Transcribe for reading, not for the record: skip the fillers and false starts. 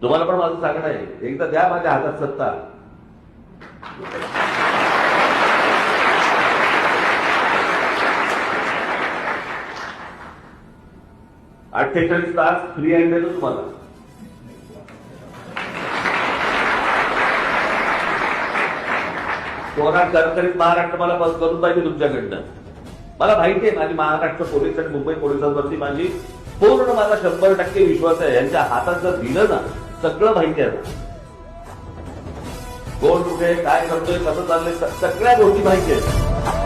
तुम्हाला पण माझं सांगणं आहे, एकदा द्या माझ्या हातात सत्ता. 48 तास फ्री हँड देतो तुम्हाला. कोरोना करकरीत महाराष्ट्र मला बस करून पाहिजे तुमच्याकडनं. मला माहिती आहे, माझी महाराष्ट्र पोलीस आणि मुंबई पोलिसांवरती माझी पूर्ण माझा 100% विश्वास आहे. यांच्या हातात जर दिलं ना, सगळं माहिती आहे. कोण कुठे काय करतोय, कसं चाललंय, सगळ्या गोष्टी माहिती आहेत.